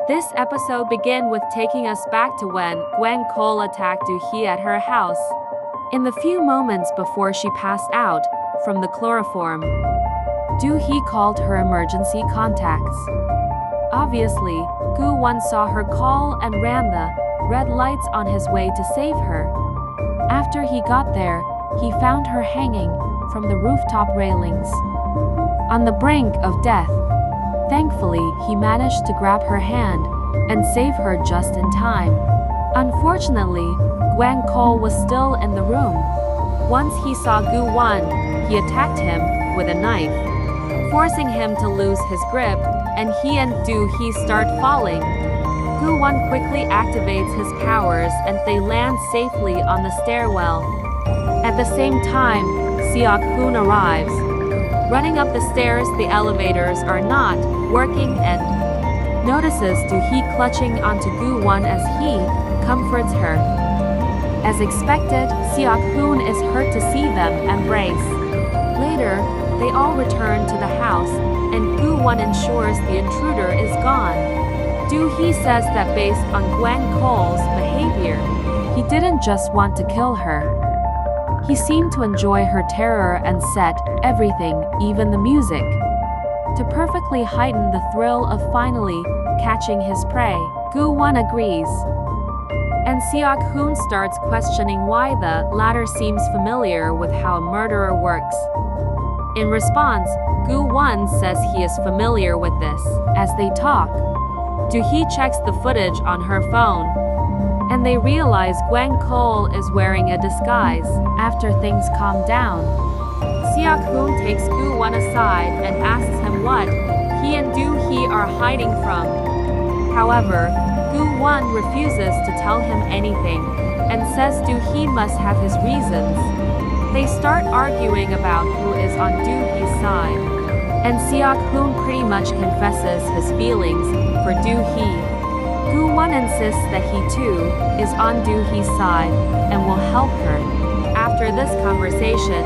This episode begins with taking us back to when Gwen Cole attacked Do Hee at her house. In the few moments before she passed out from the chloroform, Do Hee called her emergency contacts. Obviously, Gu Won saw her call and ran the red lights on his way to save her. After he got there, he found her hanging from the rooftop railings, on the brink of death. Thankfully, he managed to grab her hand and save her just in time. Unfortunately, Gwen Cole was still in the room. Once he saw Gu Won, he attacked him with a knife, forcing him to lose his grip, and he and Do Hee start falling. Gu Won quickly activates his powers and they land safely on the stairwell. At the same time, Seok-hoon arrives. Running up the stairs, the elevators are not working and notices Do Hee clutching onto Gu Won as he comforts her. As expected, Seok-hoon is hurt to see them embrace. Later, they all return to the house, and Gu Won ensures the intruder is gone. Do Hee says that based on Gwen Cole's behavior, he didn't just want to kill her. He seemed to enjoy her terror and set everything, even the music, to perfectly heighten the thrill of finally catching his prey. Gu Won agrees, and Seok-hoon starts questioning why the latter seems familiar with how a murderer works. In response, Gu Won says he is familiar with this. As they talk, Do Hee checks the footage on her phone, and they realize Gwen Cole is wearing a disguise. After things calm down, Seok-hoon takes Gu Won aside and asks him what he and Do Hee are hiding from. However, Gu Won refuses to tell him anything and says Do Hee must have his reasons. They start arguing about who is on Do Hee's side, and Seok-hoon pretty much confesses his feelings for Do Hee. Gu Won insists that he too is on Do Hee's side and will help her. After this conversation,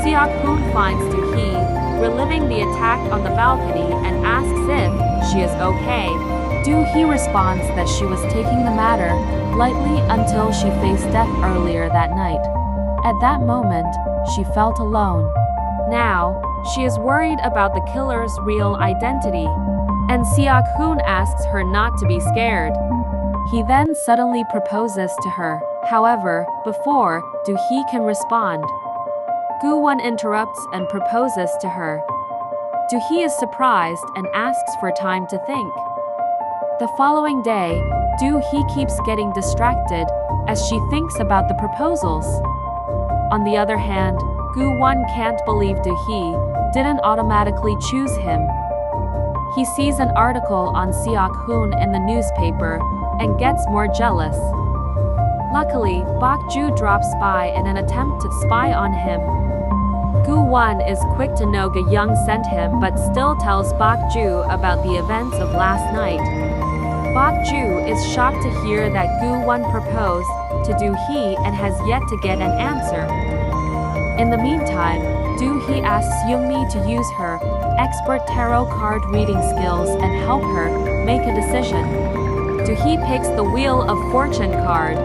Seok-hoon finds Do Hee reliving the attack on the balcony and asks if she is okay. Do Hee responds that she was taking the matter lightly until she faced death earlier that night. At that moment, she felt alone. Now, she is worried about the killer's real identity, and Seok-hoon asks her not to be scared. He then suddenly proposes to her. However, before Do Hee can respond, Gu Won interrupts and proposes to her. Do Hee is surprised and asks for time to think. The following day, Do Hee keeps getting distracted as she thinks about the proposals. On the other hand, Gu Won can't believe Do Hee didn't automatically choose him. He sees an article on Seok-hoon in the newspaper and gets more jealous. Luckily, Bok-ju drops by in an attempt to spy on him. Gu Won is quick to know Ga-young sent him but still tells Bok-ju about the events of last night. Bok-ju is shocked to hear that Gu Won proposed to Do Hee and has yet to get an answer. In the meantime, Do Hee asks Young-mi to use her expert tarot card reading skills and help her make a decision. Do Hee picks the Wheel of Fortune card